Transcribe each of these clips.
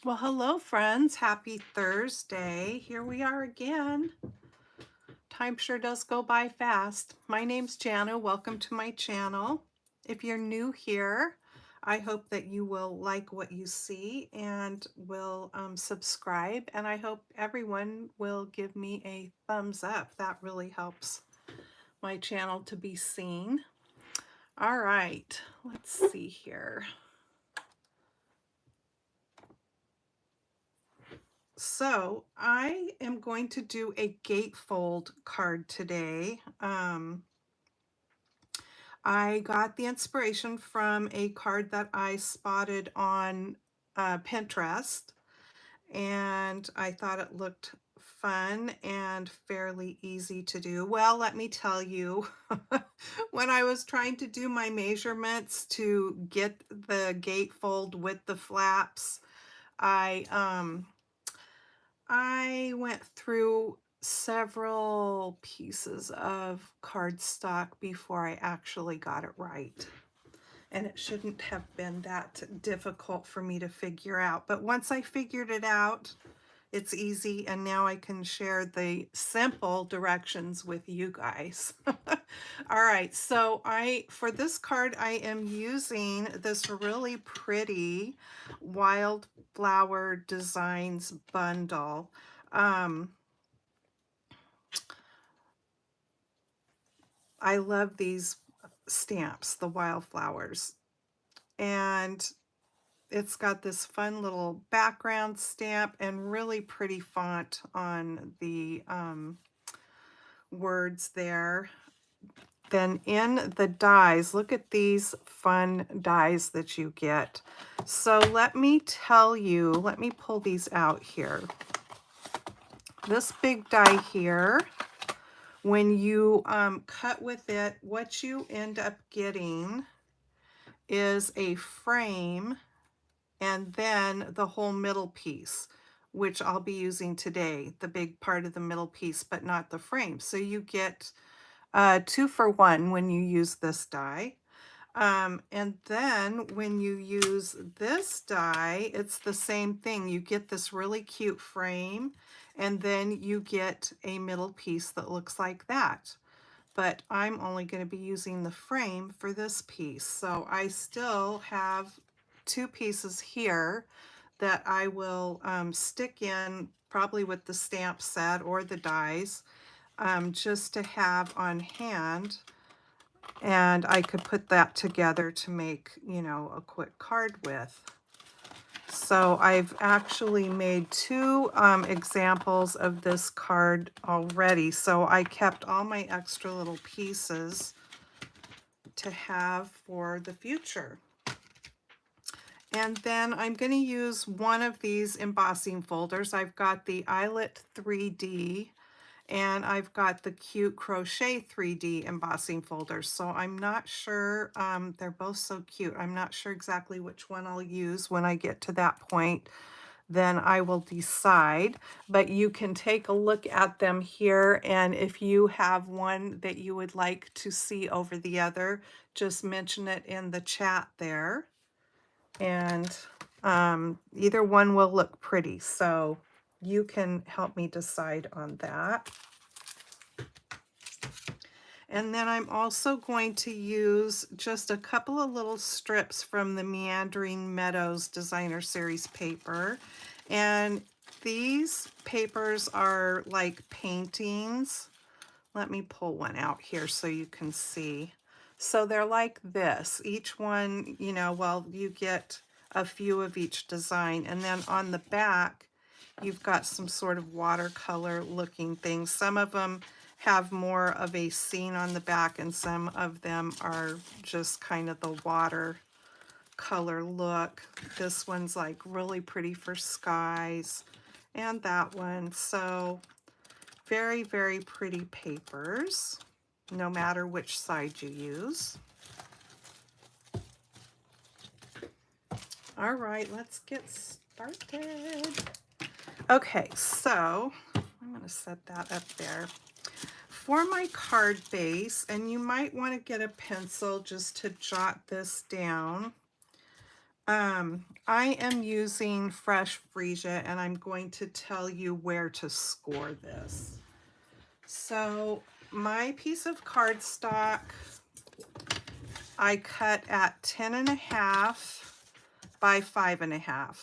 Well, hello, friends. Happy Thursday. Here we are again. Time sure does go by fast. My name's Jana. Welcome to my channel. If you're new here, I hope that you will like what you see and will subscribe. And I hope everyone will give me a thumbs up. That really helps my channel to be seen. All right, let's see here. So I am going to do a gatefold card today. I got the inspiration from a card that I spotted on Pinterest, and I thought it looked fun and fairly easy to do. Well, let me tell you, when I was trying to do my measurements to get the gatefold with the flaps, I I went through several pieces of cardstock before I actually got it right. And it shouldn't have been that difficult for me to figure out. But once I figured it out, it's easy, and now I can share the simple directions with you guys. All right, so for this card, I am using this really pretty Wildflower Designs bundle. I love these stamps, the wildflowers, and it's got this fun little background stamp and really pretty font on the words there. Then in the dies, look at these fun dies that you get. So let me tell you, let me pull these out here. This big die here, when you cut with it, what you end up getting is a frame and then the whole middle piece, which I'll be using today, the big part of the middle piece, but not the frame. So you get 2 for 1 when you use this die. And then when you use this die, it's the same thing. You get this really cute frame, and then you get a middle piece that looks like that. But I'm only going to be using the frame for this piece. So I still have 2 pieces here that I will stick in probably with the stamp set or the dies, just to have on hand, and I could put that together to make, a quick card with. So I've actually made 2 examples of this card already, so I kept all my extra little pieces to have for the future. And then I'm going to use one of these embossing folders. I've got the Eyelet 3D and I've got the Cute Crochet 3D embossing folders. So I'm not sure, they're both so cute. I'm not sure exactly which one I'll use when I get to that point. Then I will decide, but you can take a look at them here, and if you have one that you would like to see over the other, just mention it in the chat there, and either one will look pretty, so you can help me decide on that. And then I'm also going to use just a couple of little strips from the Meandering Meadows Designer Series paper. And these papers are like paintings. Let me pull one out here so you can see. So they're like this. Each one, well, you get a few of each design. And then on the back, you've got some sort of watercolor looking things. Some of them have more of a scene on the back, and some of them are just kind of the water color look. This one's like really pretty for skies, and that one. So very, very pretty papers, no matter which side you use. All right, let's get started. Okay, so I'm going to set that up there. For my card base, and you might want to get a pencil just to jot this down, I am using fresh freesia, and I'm going to tell you where to score this. So my piece of cardstock, I cut at 10.5 by 5.5.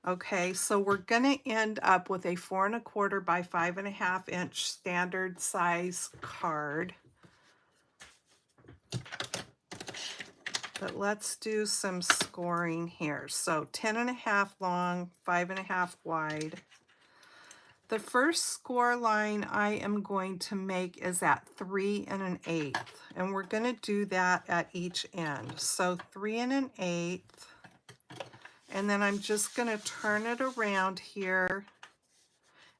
Okay, so we're gonna end up with a 4 1/4 by 5.5 inch standard size card. But let's do some scoring here. So 10.5 long, 5.5 wide. The first score line I am going to make is at 3 1/8, and we're going to do that at each end. So 3 1/8, and then I'm just going to turn it around here,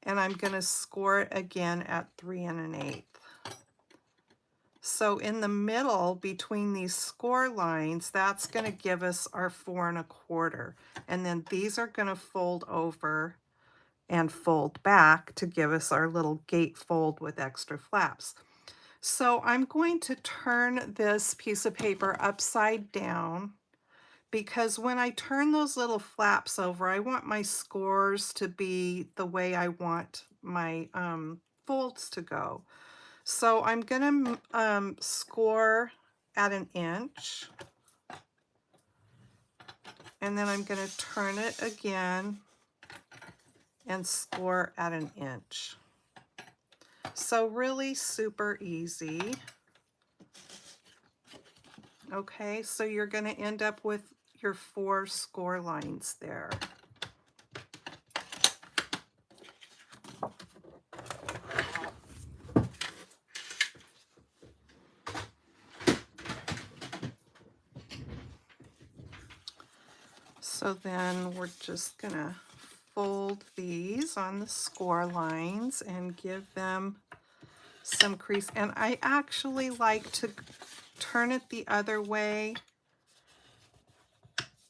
and I'm going to score it again at 3 1/8. So in the middle between these score lines, that's going to give us our 4 1/4, and then these are going to fold over and fold back to give us our little gatefold with extra flaps. So I'm going to turn this piece of paper upside down, because when I turn those little flaps over, I want my scores to be the way I want my folds to go. So I'm going to score at 1 inch, and then I'm going to turn it again and score at 1 inch. So really super easy. Okay, so you're going to end up with your 4 score lines there. So then we're just going to fold these on the score lines and give them some crease. And I actually like to turn it the other way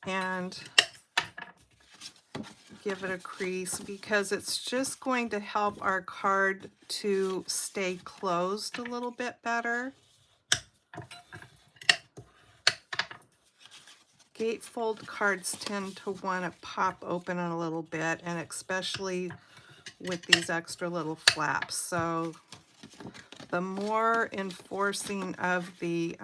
and give it a crease, because it's just going to help our card to stay closed a little bit better. Gatefold cards tend to want to pop open a little bit, and especially with these extra little flaps. So the more enforcing of the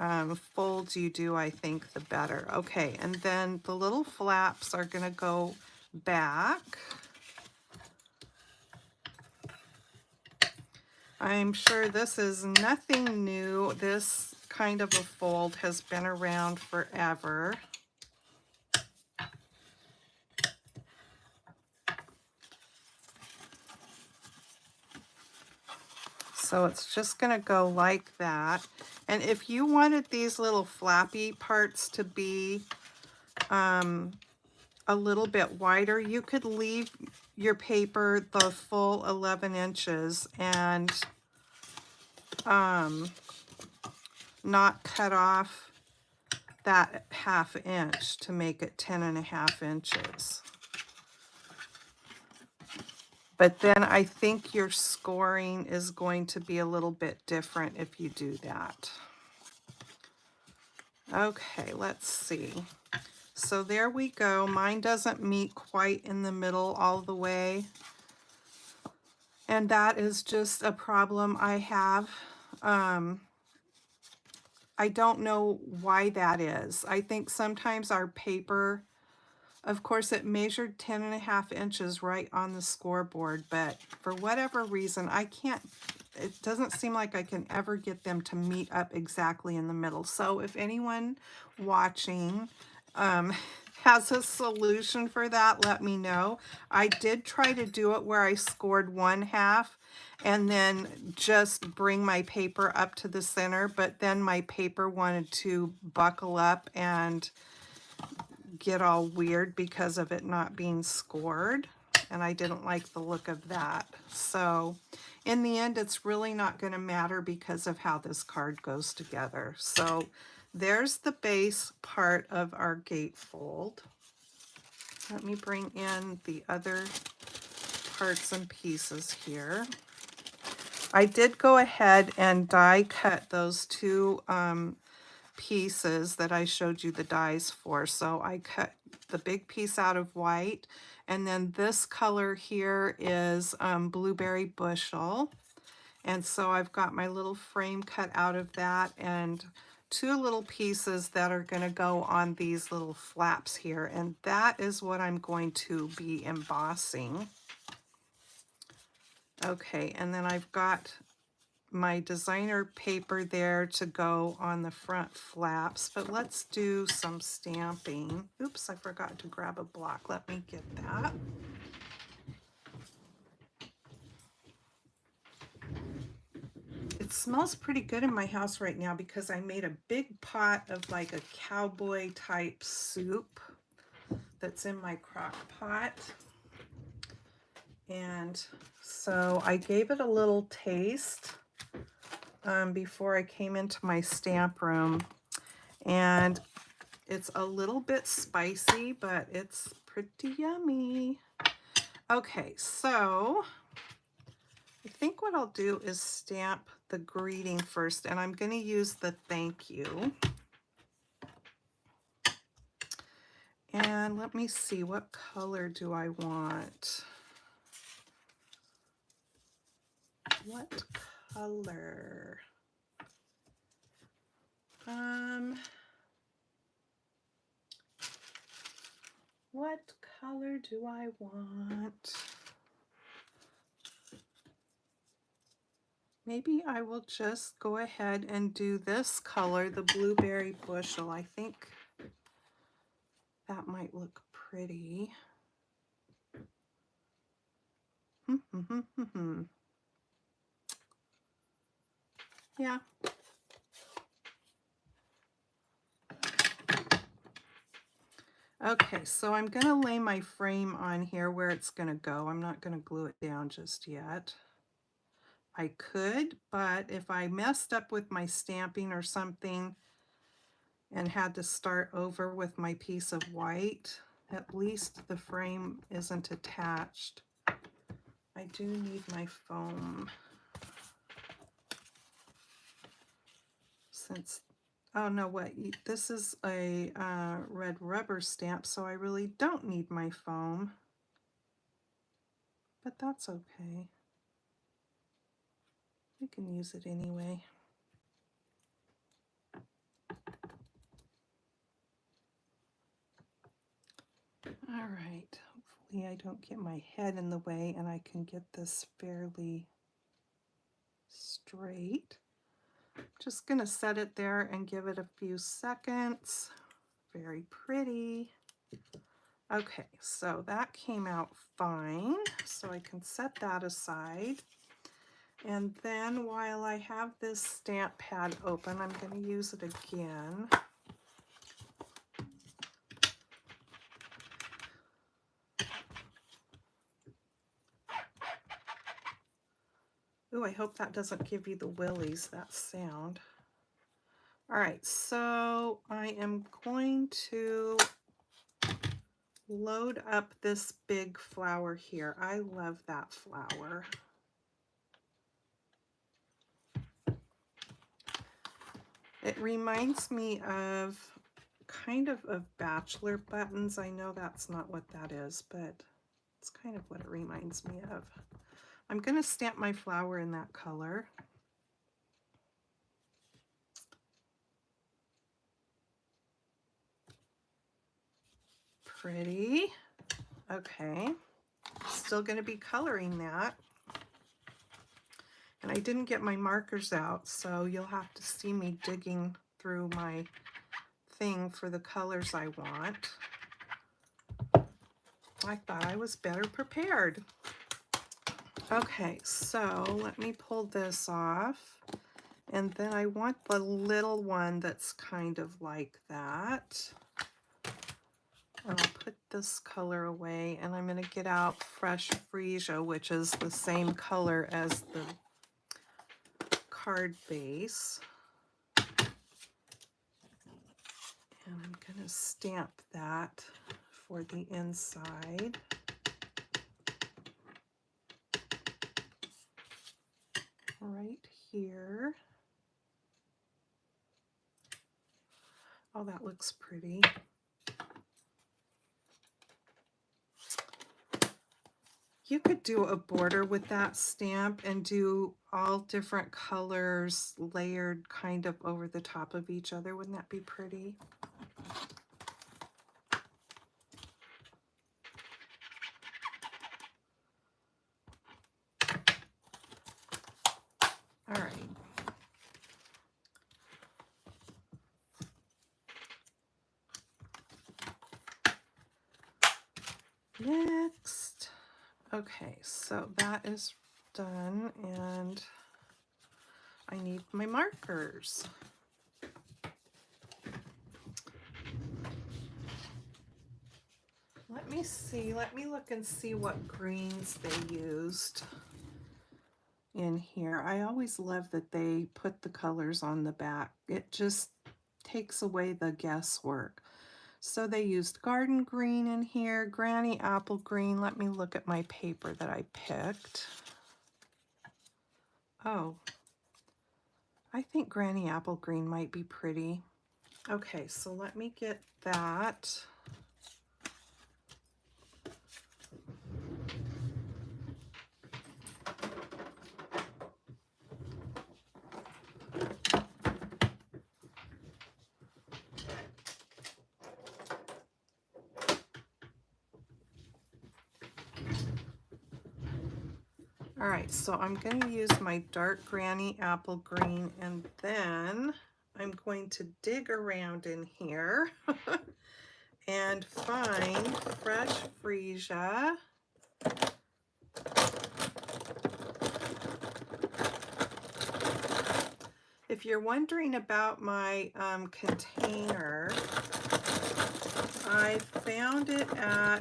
folds you do, I think, the better. Okay, and then the little flaps are going to go back. I'm sure this is nothing new. This kind of a fold has been around forever. So it's just going to go like that. And if you wanted these little flappy parts to be a little bit wider, you could leave your paper the full 11 inches and not cut off that 1/2 inch to make it 10.5 inches. But then I think your scoring is going to be a little bit different if you do that. Okay, let's see. So there we go. Mine doesn't meet quite in the middle all the way, and that is just a problem I have. I don't know why that is. I think sometimes our paper, of course, it measured 10.5 inches right on the scoreboard, but for whatever reason, I can't, it doesn't seem like I can ever get them to meet up exactly in the middle. So if anyone watching has a solution for that, let me know. I did try to do it where I scored 1/2 and then just bring my paper up to the center, but then my paper wanted to buckle up and get all weird because of it not being scored, and I didn't like the look of that. So in the end, it's really not going to matter because of how this card goes together. So there's the base part of our gatefold. Let me bring in the other parts and pieces here. I did go ahead and die cut those two pieces that I showed you the dies for. So I cut the big piece out of white, and then this color here is blueberry bushel. And so I've got my little frame cut out of that, and 2 little pieces that are going to go on these little flaps here, and that is what I'm going to be embossing. Okay, and then I've got my designer paper there to go on the front flaps, but let's do some stamping. Oops, I forgot to grab a block. Let me get that. It smells pretty good in my house right now because I made a big pot of like a cowboy type soup that's in my crock pot. And so I gave it a little taste before I came into my stamp room, and it's a little bit spicy, but it's pretty yummy. Okay, so I think what I'll do is stamp the greeting first, and I'm going to use the thank you. And let me see, what color do I want? What color? What color do I want? Maybe I will just go ahead and do this color, the blueberry bushel. I think that might look pretty. Yeah. Okay, so I'm going to lay my frame on here where it's going to go. I'm not going to glue it down just yet. I could, but if I messed up with my stamping or something and had to start over with my piece of white, at least the frame isn't attached. I do need my foam. Since, oh no, what? This is a red rubber stamp, so I really don't need my foam. But that's okay. We can use it anyway. All right, hopefully I don't get my head in the way and I can get this fairly straight. Just gonna set it there and give it a few seconds. Very pretty. Okay, so that came out fine, so I can set that aside. And then while I have this stamp pad open, I'm going to use it again. Ooh, I hope that doesn't give you the willies, that sound. All right, so I am going to load up this big flower here. I love that flower. It reminds me of kind of bachelor buttons. I know that's not what that is, but it's kind of what it reminds me of. I'm going to stamp my flower in that color. Pretty. Okay. Still going to be coloring that. And I didn't get my markers out, so you'll have to see me digging through my thing for the colors I want. I thought I was better prepared. Okay, so let me pull this off. And then I want the little one that's kind of like that. And I'll put this color away, and I'm going to get out Fresh Freesia, which is the same color as the card base. And I'm going to stamp that for the inside. Right here. Oh, that looks pretty. You could do a border with that stamp and do all different colors layered kind of over the top of each other. Wouldn't that be pretty? All right. Next. Okay, so that is done, and I need my markers. Let me see, let me look and see what greens they used in here. I always love that they put the colors on the back. It just takes away the guesswork. So they used garden green in here, granny apple green. Let me look at my paper that I picked. Oh, I think granny apple green might be pretty. Okay, so let me get that. All right, so I'm going to use my dark granny apple green, and then I'm going to dig around in here and find fresh freesia. If you're wondering about my container, I found it at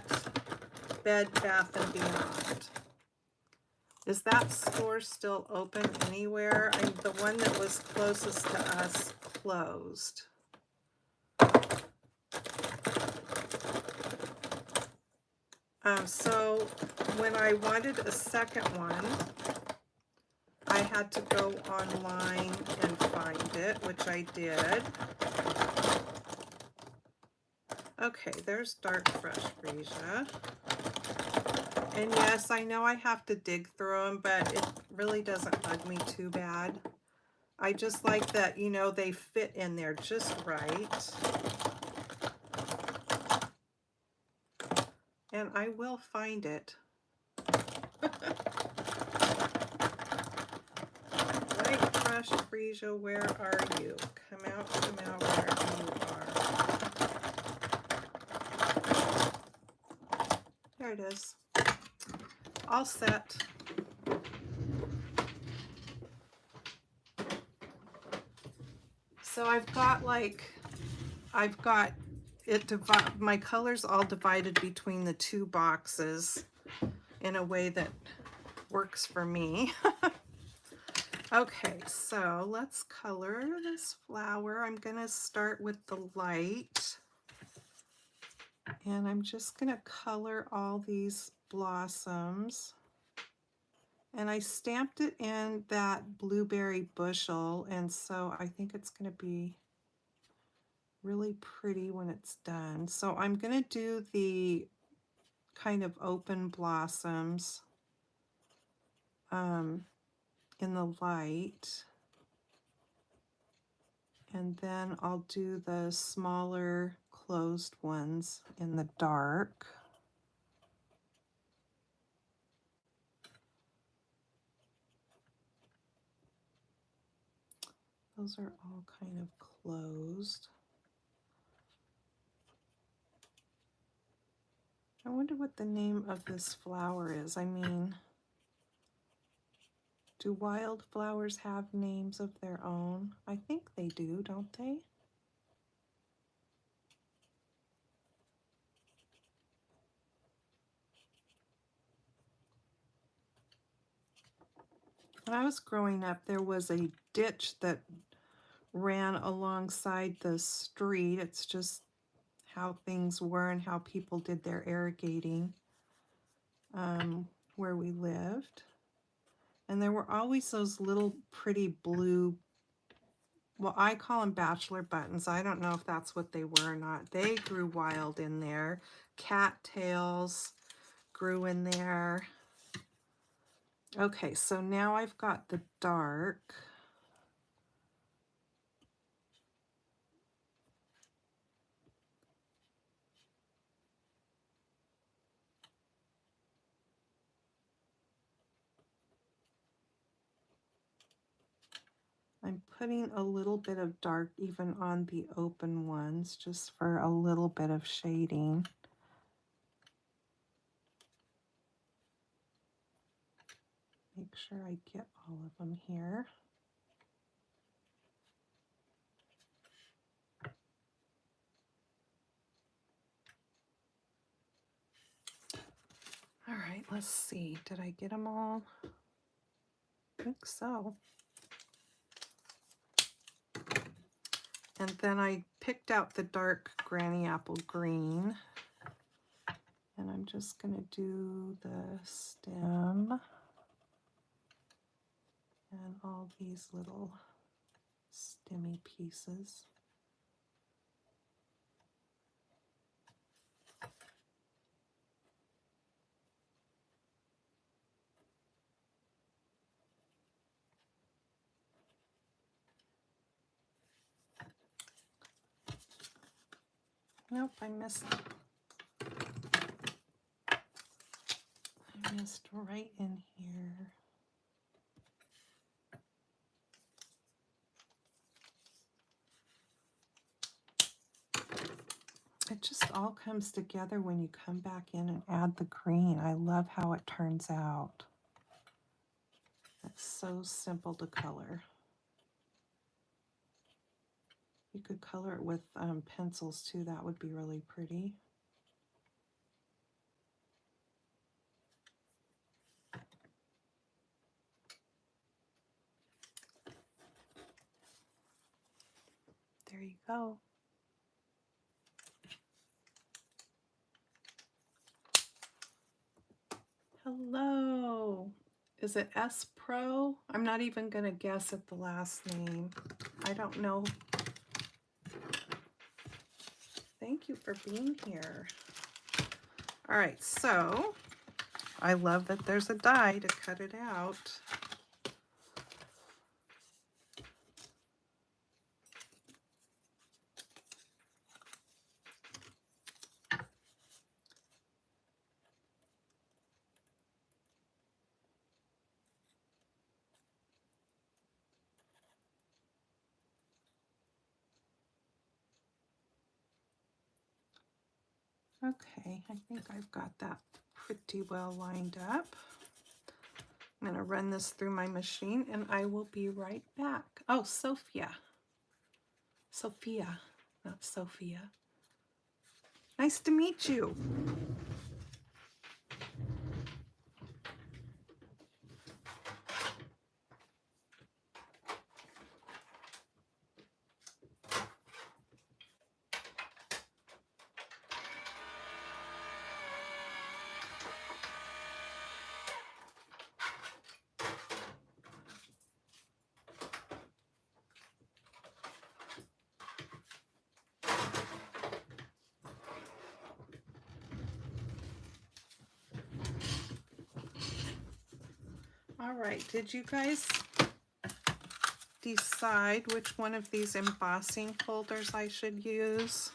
Bed Bath & Beyond. Is that store still open anywhere? The one that was closest to us closed. So when I wanted a second one, I had to go online and find it, which I did. Okay, there's dark fresh freesia. And yes, I know I have to dig through them, but it really doesn't bug me too bad. I just like that, you know, they fit in there just right. And I will find it. Light fresh freesia, where are you? Come out, where you are. There it is. All set. So I've got my colors all divided between the two boxes in a way that works for me. Okay, so let's color this flower. I'm gonna start with the light, and I'm just gonna color all these blossoms. And I stamped it in that blueberry bushel, and so I think it's gonna be really pretty when it's done. So I'm gonna do the kind of open blossoms in the light, and then I'll do the smaller closed ones in the dark. Those are all kind of closed. I wonder what the name of this flower is. I mean, do wildflowers have names of their own? I think they do, don't they? When I was growing up, there was a ditch that ran alongside the street. It's just how things were and how people did their irrigating where we lived. And there were always those little pretty blue well, I call them bachelor buttons. I don't know if that's what they were or not. They grew wild in there. Cattails grew in there. Okay, so now I've got the dark. I'm putting a little bit of dark even on the open ones, just for a little bit of shading. Make sure I get all of them here. All right, let's see. Did I get them all? I think so. And then I picked out the dark granny apple green. And I'm just going to do the stem and all these little stemmy pieces. Nope, I missed right in here. It just all comes together when you come back in and add the green. I love how it turns out. It's so simple to color. You could color it with pencils too. That would be really pretty. There you go. Hello. Is it S Pro? I'm not even going to guess at the last name. I don't know. Thank you for being here. All right, so I love that there's a die to cut it out. Okay, I think I've got that pretty well lined up. I'm going to run this through my machine and I will be right back. Oh, Sophia. Sophia, not Sophia. Nice to meet you. All right, did you guys decide which one of these embossing folders I should use?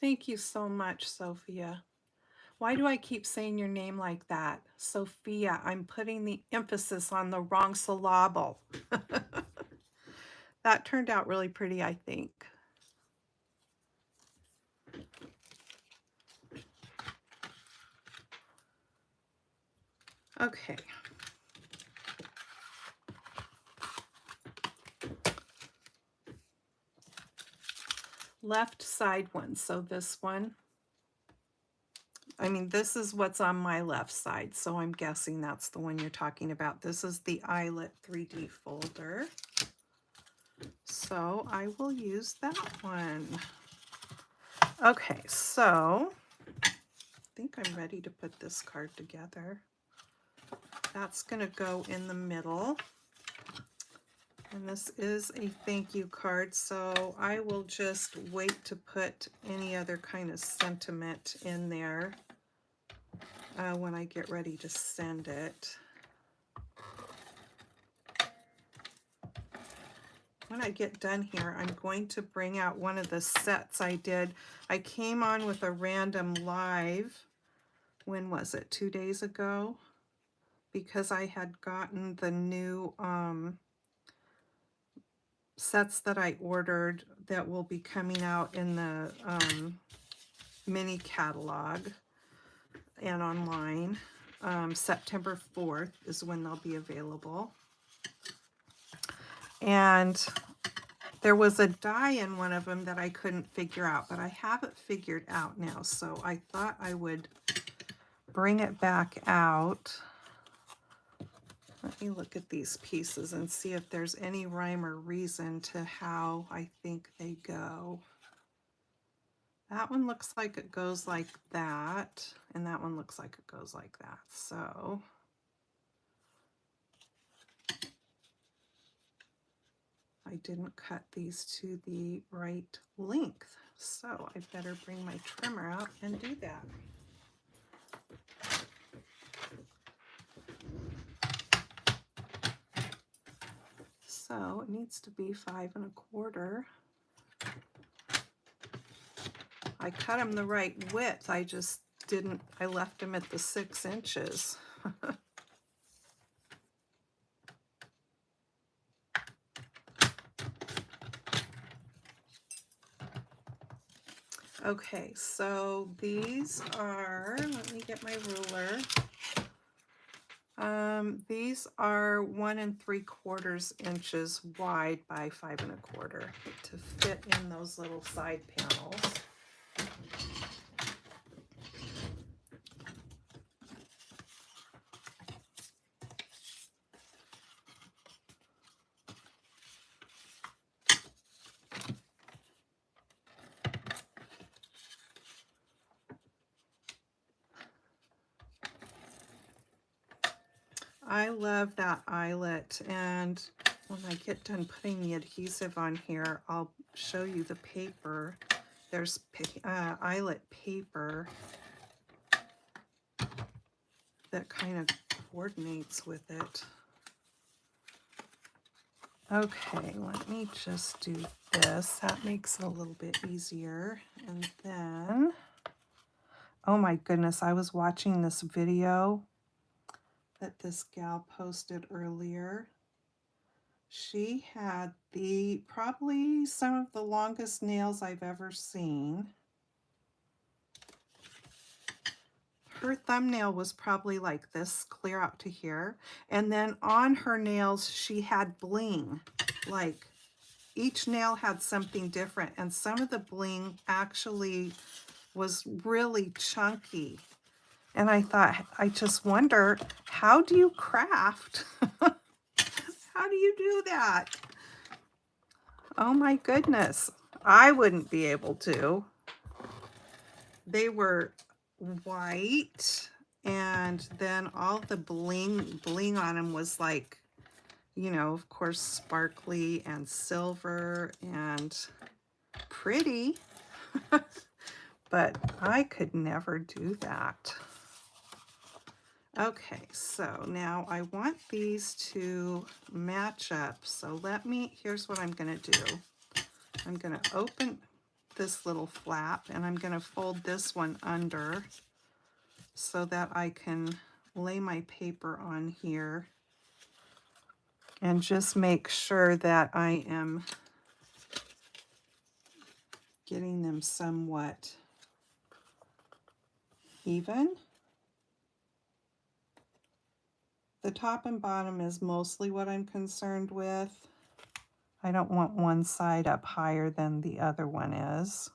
Thank you so much, Sophia. Why do I keep saying your name like that? Sophia, I'm putting the emphasis on the wrong syllable. That turned out really pretty, I think. Okay. Left side one, so this one. I mean, this is what's on my left side, so I'm guessing that's the one you're talking about. This is the eyelet 3D folder. So I will use that one. Okay, so I think I'm ready to put this card together. That's going to go in the middle. And this is a thank you card, so I will just wait to put any other kind of sentiment in there when I get ready to send it. When I get done here, I'm going to bring out one of the sets I did. I came on with a random live, when was it, 2 days ago? Because I had gotten the new sets that I ordered that will be coming out in the mini catalog and online. September 4th is when they'll be available. And there was a die in one of them that I couldn't figure out, but I have it figured out now. So I thought I would bring it back out. Let me look at these pieces and see if there's any rhyme or reason to how I think they go. That one looks like it goes like that, and that one looks like it goes like that. So I didn't cut these to the right length, so I better bring my trimmer out and do that. So it needs to be 5 1/4. I cut them the right width, I just didn't, I left them at the 6 inches. Okay, so these are, let me get my ruler. These are 1 3/4 inches wide by 5 1/4 to fit in those little side panels. I love that eyelet, and when I get done putting the adhesive on here, I'll show you the paper. There's eyelet paper that kind of coordinates with it. Okay, let me just do this. That makes it a little bit easier. And then, oh my goodness, I was watching this video that this gal posted earlier. She had probably some of the longest nails I've ever seen. Her thumbnail was probably like this, clear out to here. And then on her nails, she had bling. Like each nail had something different. And some of the bling actually was really chunky. And I thought, I just wonder, how do you craft? How do you do that? Oh my goodness. I wouldn't be able to. They were white, and then all the bling on them was like, you know, of course, sparkly and silver and pretty. But I could never do that. Okay, so now I want these to match up. So here's what I'm going to do. I'm going to open this little flap, and I'm going to fold this one under so that I can lay my paper on here and just make sure that I am getting them somewhat even. The top and bottom is mostly what I'm concerned with. I don't want one side up higher than the other one is,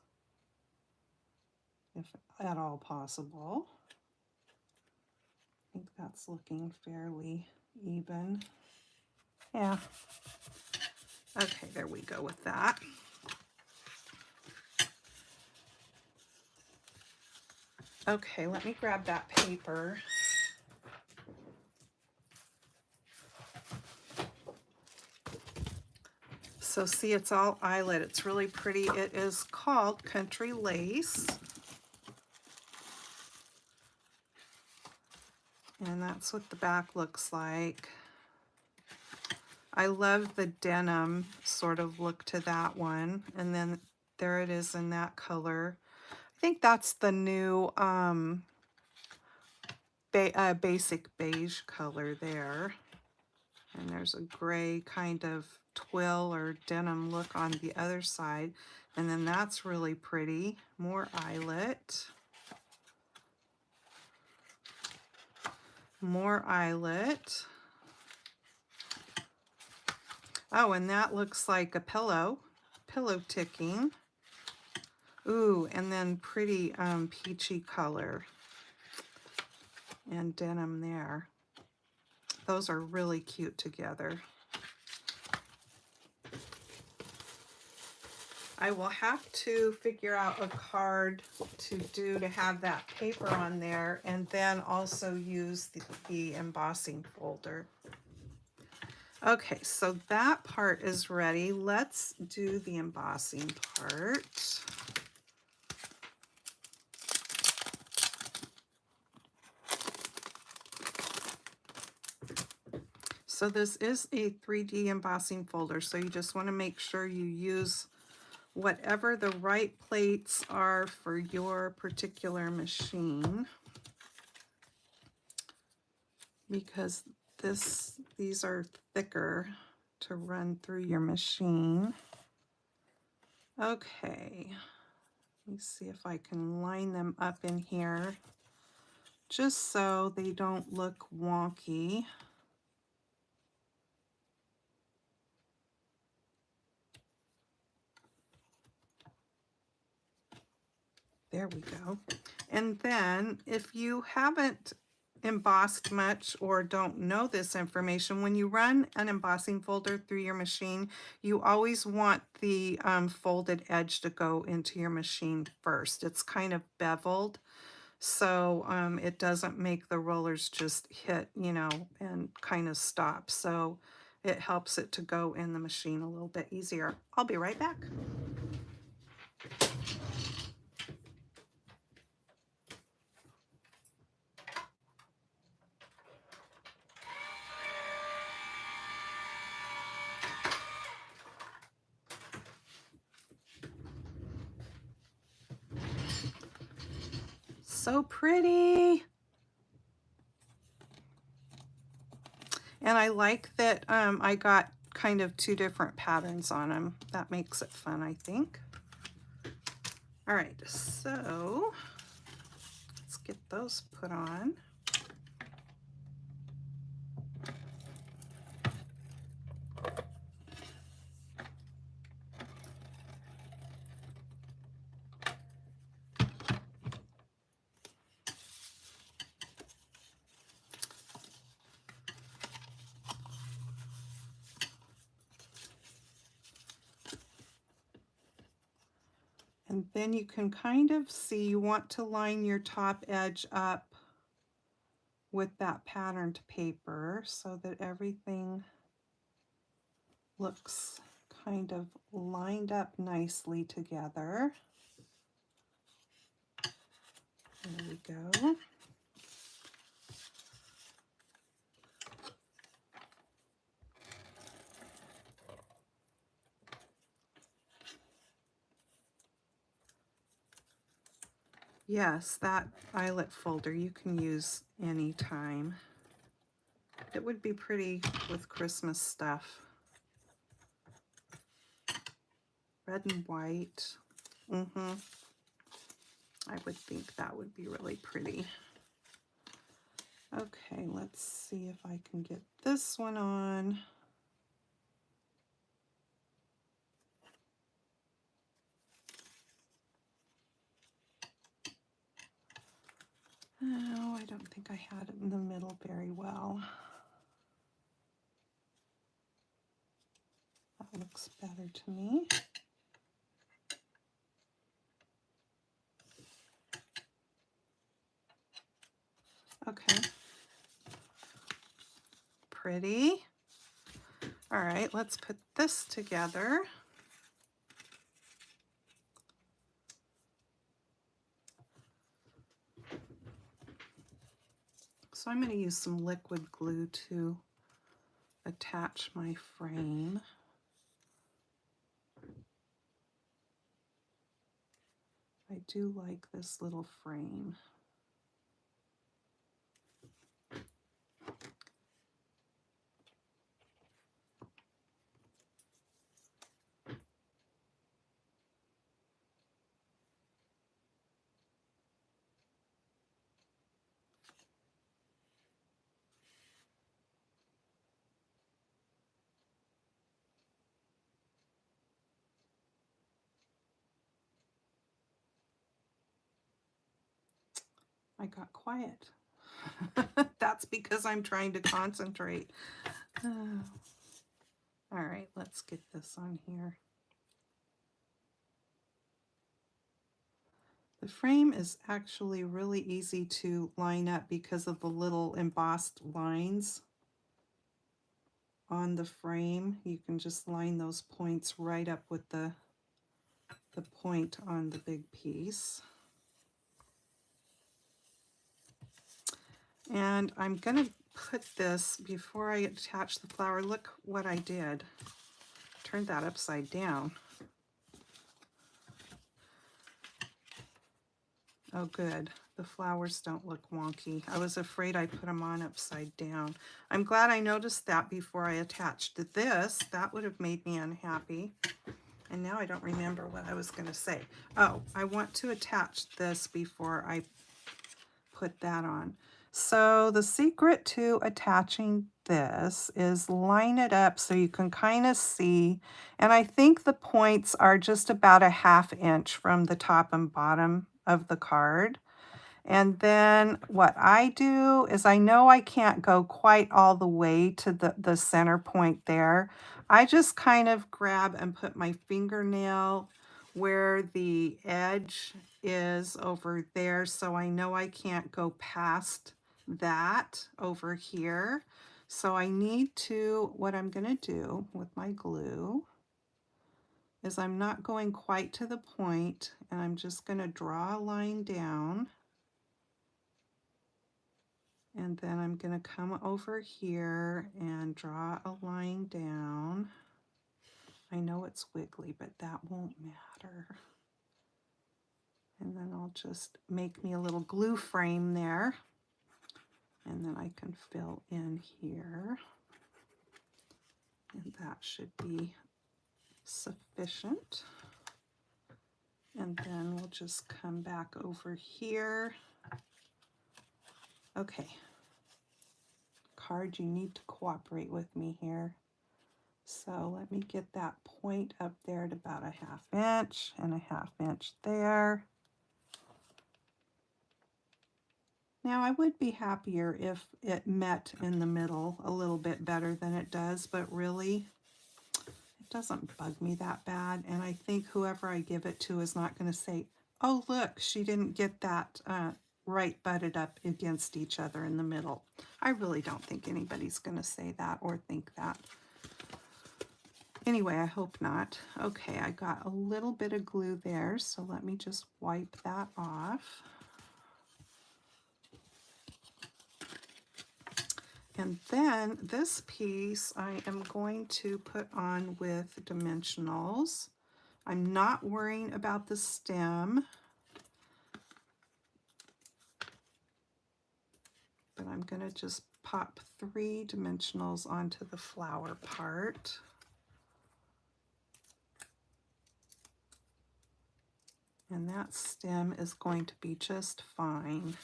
if at all possible. I think that's looking fairly even. Yeah. Okay, there we go with that. Okay, let me grab that paper. So see, it's all eyelet. It's really pretty. It is called Country Lace. And that's what the back looks like. I love the denim sort of look to that one. And then there it is in that color. I think that's the new basic beige color there. And there's a gray kind of twill or denim look on the other side. And then that's really pretty. More eyelet. More eyelet. Oh, and that looks like a pillow ticking. Ooh, and then pretty peachy color and denim there. Those are really cute together. I will have to figure out a card to have that paper on there, and then also use the embossing folder. Okay, so that part is ready. Let's do the embossing part. So this is a 3D embossing folder, so you just want to make sure you use whatever the right plates are for your particular machine, because these are thicker to run through your machine. Okay, let me see if I can line them up in here just so they don't look wonky. There we go. And then if you haven't embossed much or don't know this information, when you run an embossing folder through your machine, you always want the folded edge to go into your machine first. It's kind of beveled, so it doesn't make the rollers just hit, you know, and kind of stop. So it helps it to go in the machine a little bit easier. I'll be right back. So pretty. And I like that I got kind of two different patterns on them. That makes it fun, I think. All right, so let's get those put on. And then you can kind of see, you want to line your top edge up with that patterned paper so that everything looks kind of lined up nicely together. There we go. Yes, that eyelet folder you can use anytime. It would be pretty with Christmas stuff. Red and white. I would think that would be really pretty. Okay, let's see if I can get this one on. Oh, I don't think I had it in the middle very well. That looks here to me. Okay. Pretty. All right, let's put this together. So I'm going to use some liquid glue to attach my frame. I do like this little frame. I got quiet. That's because I'm trying to concentrate. All right, let's get this on here. The frame is actually really easy to line up because of the little embossed lines on the frame. You can just line those points right up with the point on the big piece. And I'm going to put this, before I attach the flower, look what I did. Turned that upside down. Oh, good. The flowers don't look wonky. I was afraid I put them on upside down. I'm glad I noticed that before I attached this. That would have made me unhappy. And now I don't remember what I was going to say. Oh, I want to attach this before I put that on. So the secret to attaching this is line it up so you can kind of see. And I think the points are just about a 1/2 inch from the top and bottom of the card. And then what I do is, I know I can't go quite all the way to the center point there. I just kind of grab and put my fingernail where the edge is over there, so I know I can't go past that over here. So I need to, what I'm going to do with my glue is, I'm not going quite to the point, and I'm just going to draw a line down. And then I'm going to come over here and draw a line down. I know it's wiggly, but that won't matter. And then I'll just make me a little glue frame there. And then I can fill in here. And that should be sufficient. And then we'll just come back over here. Okay. Card, you need to cooperate with me here. So let me get that point up there at about a 1/2 inch and a 1/2 inch there. Now I would be happier if it met in the middle a little bit better than it does, but really it doesn't bug me that bad. And I think whoever I give it to is not going to say, oh look, she didn't get that right butted up against each other in the middle. I really don't think anybody's going to say that or think that. Anyway, I hope not. Okay, I got a little bit of glue there, so let me just wipe that off. And then this piece I am going to put on with dimensionals. I'm not worrying about the stem, but I'm going to just pop 3 dimensionals onto the flower part. And that stem is going to be just fine.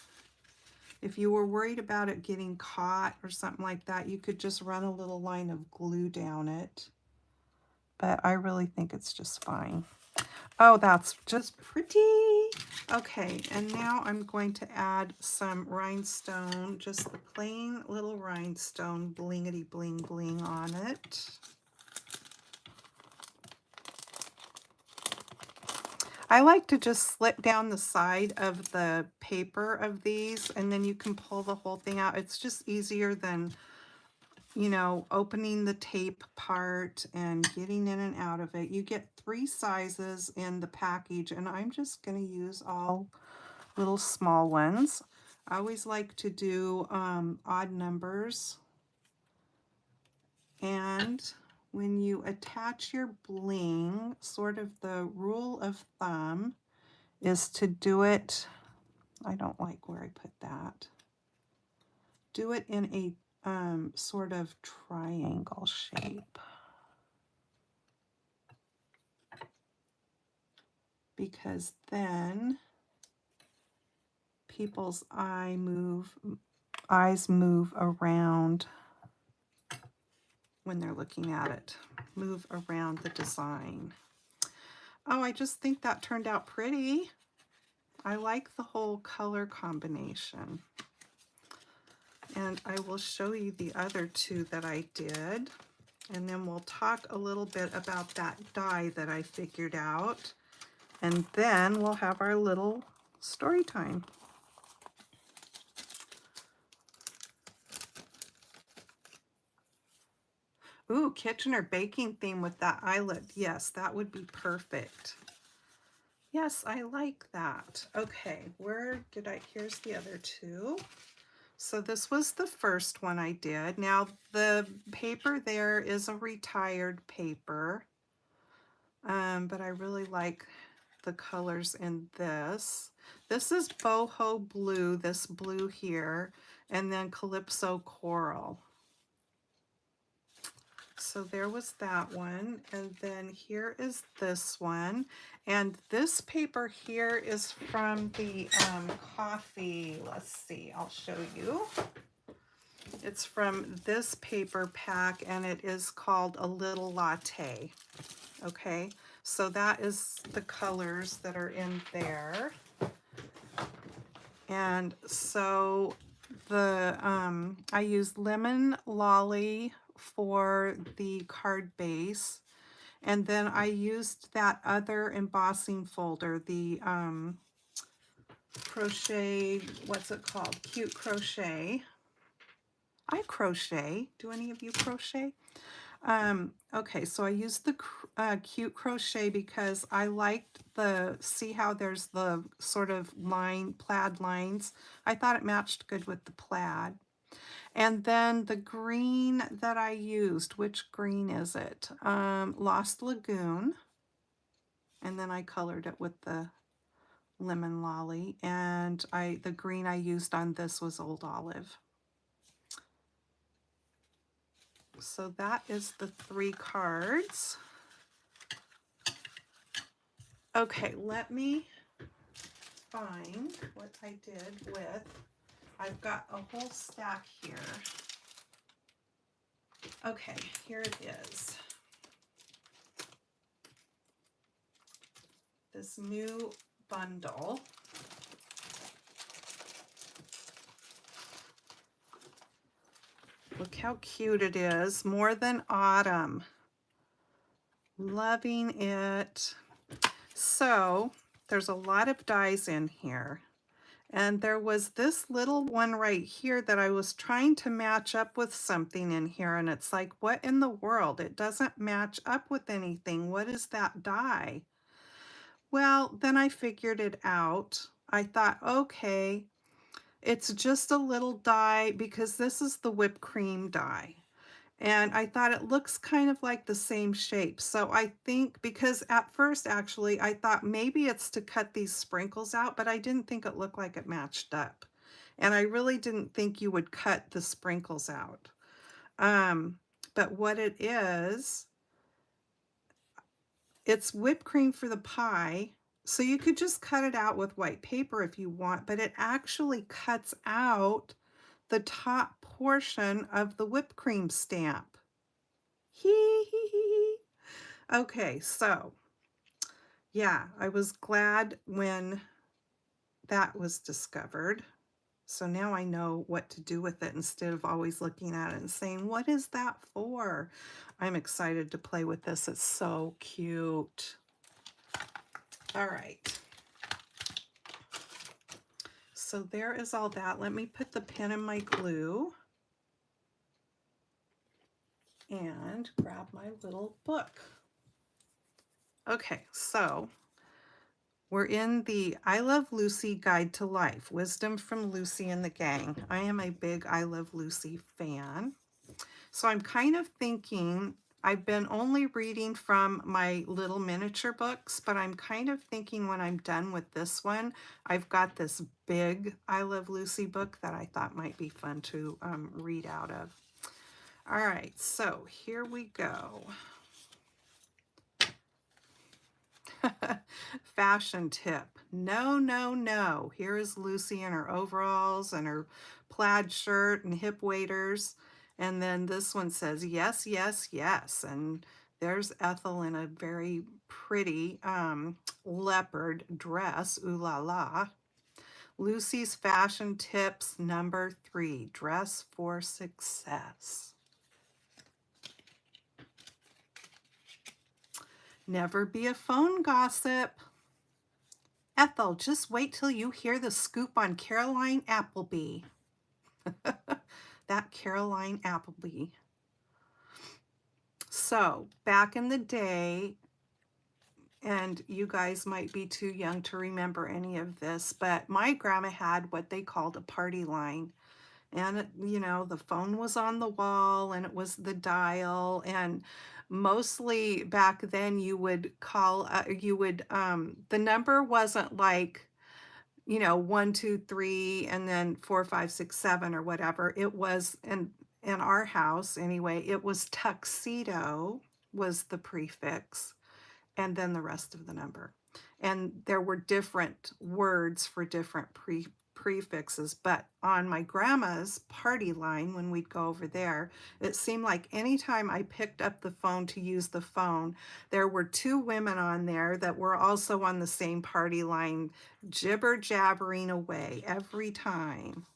If you were worried about it getting caught or something like that, you could just run a little line of glue down it. But I really think it's just fine. Oh, that's just pretty. Okay, and now I'm going to add some rhinestone, just the plain little rhinestone blingity bling bling on it. I like to just slip down the side of the paper of these, and then you can pull the whole thing out. It's just easier than, you know, opening the tape part and getting in and out of it. You get 3 sizes in the package, and I'm just going to use all little small ones. I always like to do odd numbers. And when you attach your bling, sort of the rule of thumb is to do it, I don't like where I put that, do it in a sort of triangle shape, because then people's eyes move around when they're looking at it, move around the design. Oh, I just think that turned out pretty. I like the whole color combination. And I will show you the other 2 that I did. And then we'll talk a little bit about that die that I figured out. And then we'll have our little story time. Ooh, kitchen or baking theme with that eyelet. Yes, that would be perfect. Yes, I like that. Okay, where did I, here's the other 2. So this was the first one I did. Now the paper there is a retired paper, but I really like the colors in this. This is boho blue, this blue here, and then calypso coral. So there was that one, and then here is this one, and this paper here is from the coffee. Let's see, I'll show you. It's from this paper pack, and it is called A Little Latte. Okay, so that is the colors that are in there. And so the I used Lemon Lolly for the card base, and then I used that other embossing folder, the crochet, what's it called? Cute Crochet. I crochet. Do any of you crochet? Okay, so I used the Cute Crochet because I liked see how there's the sort of plaid lines. I thought it matched good with the plaid. And then the green that I used, which green is it? Lost Lagoon. And then I colored it with the Lemon Lolly. And the green I used on this was Old Olive. So that is the 3 cards. Okay, let me find what I did with, I've got a whole stack here. Okay, here it is. This new bundle. Look how cute it is. More Than Autumn. Loving it. So there's a lot of dies in here. And there was this little one right here that I was trying to match up with something in here. And it's like, what in the world? It doesn't match up with anything. What is that die? Well, then I figured it out. I thought, okay, it's just a little die because this is the whipped cream die. And I thought it looks kind of like the same shape. So I think, because at first actually I thought maybe it's to cut these sprinkles out, but I didn't think it looked like it matched up. And I really didn't think you would cut the sprinkles out. But what it is, it's whipped cream for the pie. So you could just cut it out with white paper if you want, but it actually cuts out the top portion of the whipped cream stamp. Hee hee hee. Okay, so yeah, I was glad when that was discovered. So now I know what to do with it instead of always looking at it and saying, what is that for? I'm excited to play with this. It's so cute. All right. So there is all that. Let me put the pen in my glue and grab my little book. Okay, so we're in the I Love Lucy Guide to Life, Wisdom from Lucy and the Gang. I am a big I Love Lucy fan. So I'm kind of thinking, I've been only reading from my little miniature books, but I'm kind of thinking when I'm done with this one, I've got this big I Love Lucy book that I thought might be fun to read out of. All right, so here we go. Fashion tip. No, no, no. Here is Lucy in her overalls and her plaid shirt and hip waders. And then this one says, yes, yes, yes. And there's Ethel in a very pretty leopard dress. Ooh la la. Lucy's fashion tips number 3, dress for success. Never be a phone gossip. Ethel, just wait till you hear the scoop on Caroline Appleby. That Caroline Appleby. So, back in the day, and you guys might be too young to remember any of this, but my grandma had what they called a party line. And, you know, the phone was on the wall and it was the dial. And mostly back then you would call, the number wasn't like, you know, 1, 2, 3, and then 4, 5, 6, 7, or whatever. It was in our house anyway, it was tuxedo was the prefix, and then the rest of the number. And there were different words for different prefixes, but on my grandma's party line, when we'd go over there, it seemed like anytime I picked up the phone to use the phone, there were 2 women on there that were also on the same party line, jibber jabbering away every time.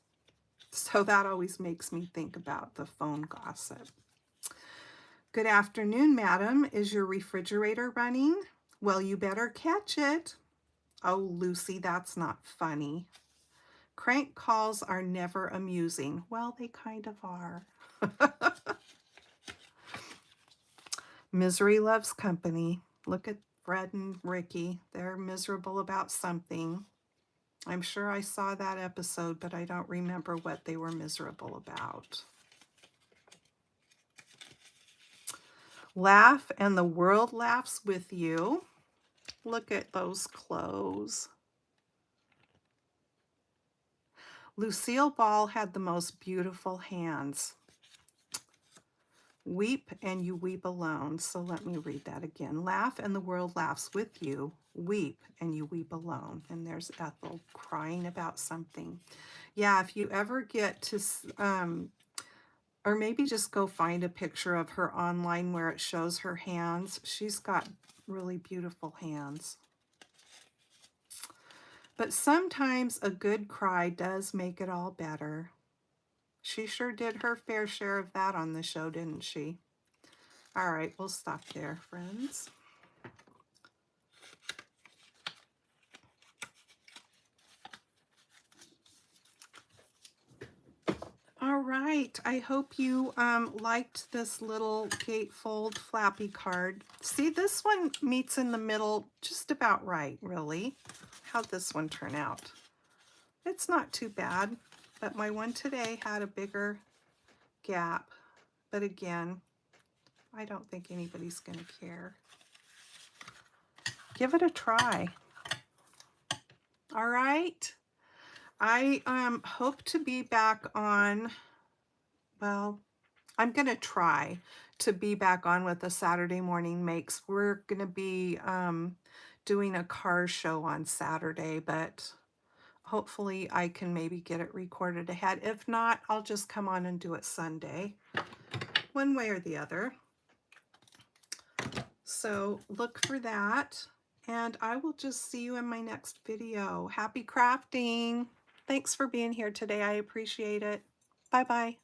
So that always makes me think about the phone gossip. Good afternoon, madam. Is your refrigerator running? Well, you better catch it. Oh, Lucy, that's not funny. Crank calls are never amusing. Well, they kind of are. Misery loves company. Look at Fred and Ricky. They're miserable about something. I'm sure I saw that episode, but I don't remember what they were miserable about. Laugh and the world laughs with you. Look at those clothes. Lucille Ball had the most beautiful hands. Weep and you weep alone. So let me read that again. Laugh and the world laughs with you. Weep and you weep alone. And there's Ethel crying about something. Yeah, if you ever get to, or maybe just go find a picture of her online where it shows her hands. She's got really beautiful hands. But sometimes a good cry does make it all better. She sure did her fair share of that on the show, didn't she? All right, we'll stop there, friends. All right, I hope you liked this little gatefold flappy card. See, this one meets in the middle just about right, really. How'd this one turn out? It's not too bad, but my one today had a bigger gap. But again, I don't think anybody's going to care. Give it a try. All right. I hope to be back on, well, I'm going to try to be back on with the Saturday Morning Makes. We're going to be doing a car show on Saturday, but hopefully I can maybe get it recorded ahead. If not, I'll just come on and do it Sunday, one way or the other. So look for that, and I will just see you in my next video. Happy crafting! Thanks for being here today. I appreciate it. Bye-bye.